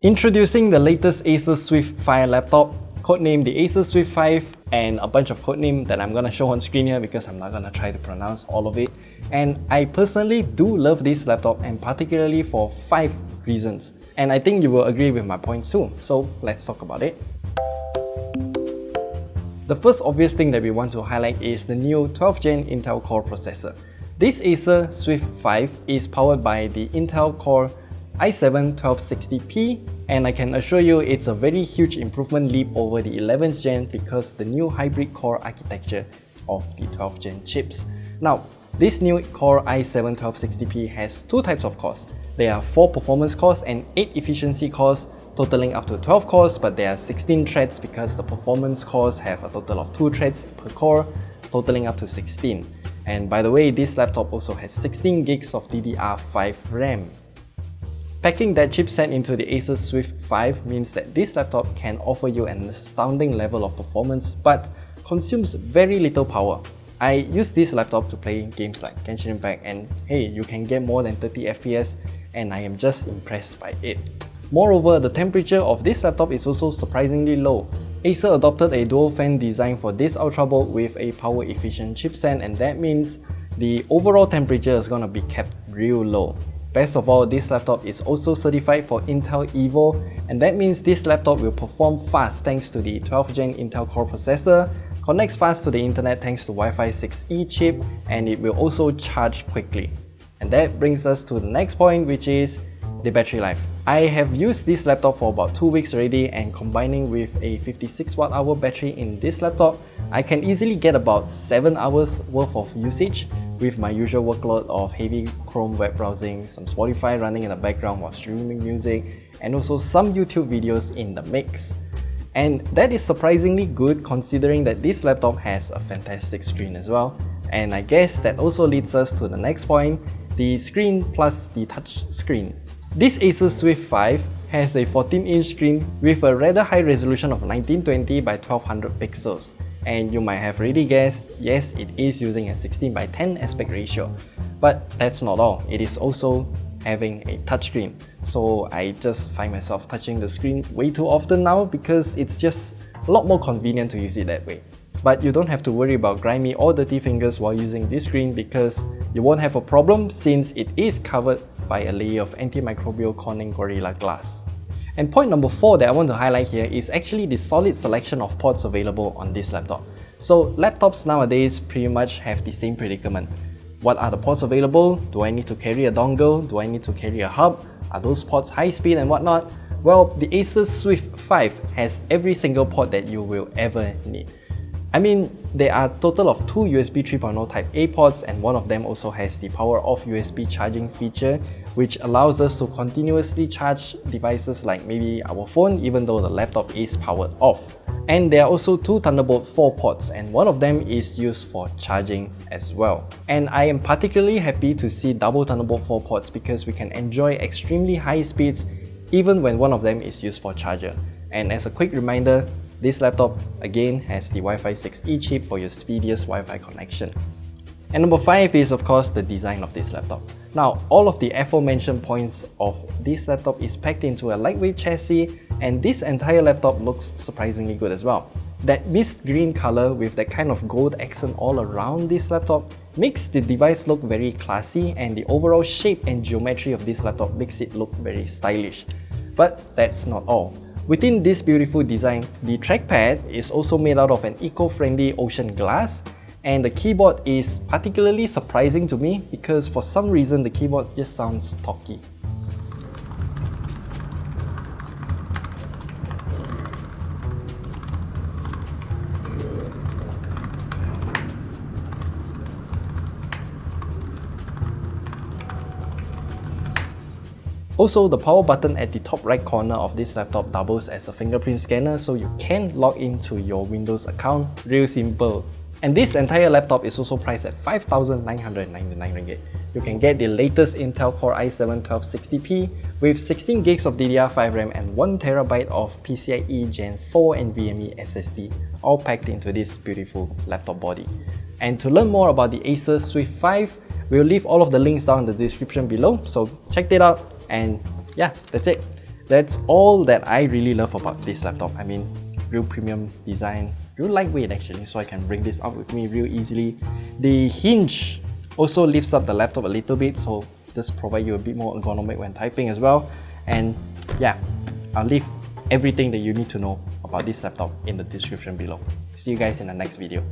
Introducing the latest Acer Swift 5 laptop, codenamed the Acer Swift 5, and a bunch of codenames that I'm gonna show on screen here because I'm not gonna try to pronounce all of it. And I personally do love this laptop, and particularly for 5 reasons. And I think you will agree with my points too, so let's talk about it. The first obvious thing that we want to highlight is the new 12th Gen Intel Core processor. This Acer Swift 5 is powered by the Intel Core i7-1260P, and I can assure you it's a very huge improvement leap over the 11th gen because the new hybrid core architecture of the 12th gen chips. Now, this new Core i7-1260P has 2 types of cores. There are 4 performance cores and 8 efficiency cores, totaling up to 12 cores, but there are 16 threads because the performance cores have a total of 2 threads per core, totaling up to 16. And by the way, this laptop also has 16 gigs of DDR5 RAM. Packing that chipset into the Acer Swift 5 means that this laptop can offer you an astounding level of performance but consumes very little power. I use this laptop to play games like Genshin Impact, and hey, you can get more than 30 FPS, and I am just impressed by it. Moreover, the temperature of this laptop is also surprisingly low. Acer adopted a dual fan design for this ultrabook with a power efficient chipset, and that means the overall temperature is gonna be kept real low. Best of all, this laptop is also certified for Intel Evo, and that means this laptop will perform fast thanks to the 12th gen Intel Core processor, connects fast to the internet thanks to Wi-Fi 6E chip, and it will also charge quickly. And that brings us to the next point, which is the battery life. I have used this laptop for about 2 weeks already, and combining with a 56 Wh battery in this laptop, I can easily get about 7 hours worth of usage with my usual workload of heavy Chrome web browsing, some Spotify running in the background while streaming music, and also some YouTube videos in the mix. And that is surprisingly good considering that this laptop has a fantastic screen as well. And I guess that also leads us to the next point, the screen plus the touch screen. This Acer Swift 5 has a 14-inch screen with a rather high resolution of 1920 by 1200 pixels. And you might have already guessed, yes, it is using a 16:10 aspect ratio. But that's not all, it is also having a touchscreen. So I just find myself touching the screen way too often now because it's just a lot more convenient to use it that way. But you don't have to worry about grimy or dirty fingers while using this screen because you won't have a problem since it is covered by a layer of antimicrobial Corning Gorilla Glass. And point number 4 that I want to highlight here is actually the solid selection of ports available on this laptop. So laptops nowadays pretty much have the same predicament. What are the ports available? Do I need to carry a dongle? Do I need to carry a hub? Are those ports high speed and whatnot? Well, the Acer Swift 5 has every single port that you will ever need. I mean, there are a total of 2 USB 3.0 Type A ports, and one of them also has the power off USB charging feature, which allows us to continuously charge devices like maybe our phone even though the laptop is powered off. And there are also 2 Thunderbolt 4 ports, and one of them is used for charging as well. And I am particularly happy to see double Thunderbolt 4 ports because we can enjoy extremely high speeds even when one of them is used for charger. And as a quick reminder, this laptop again has the Wi-Fi 6E chip for your speediest Wi-Fi connection. And number 5 is of course the design of this laptop. Now, all of the aforementioned points of this laptop is packed into a lightweight chassis, and this entire laptop looks surprisingly good as well. That mist green color with that kind of gold accent all around this laptop makes the device look very classy, and the overall shape and geometry of this laptop makes it look very stylish. But that's not all. Within this beautiful design, the trackpad is also made out of an eco-friendly ocean glass, and the keyboard is particularly surprising to me because for some reason the keyboard just sounds stocky. Also, the power button at the top right corner of this laptop doubles as a fingerprint scanner, so you can log into your Windows account real simple. And this entire laptop is also priced at 5,999 ringgit. You can get the latest Intel Core i7-1260P with 16 gigs of DDR5 RAM and 1TB of PCIe Gen 4 and NVMe SSD, all packed into this beautiful laptop body. And to learn more about the Acer Swift 5, we'll leave all of the links down in the description below, so check it out. And yeah, that's it. That's all that I really love about this laptop. I mean, real premium design, real lightweight actually, so I can bring this out with me real easily. The hinge also lifts up the laptop a little bit, so this provides you a bit more ergonomic when typing as well. And yeah, I'll leave everything that you need to know about this laptop in the description below. See you guys in the next video.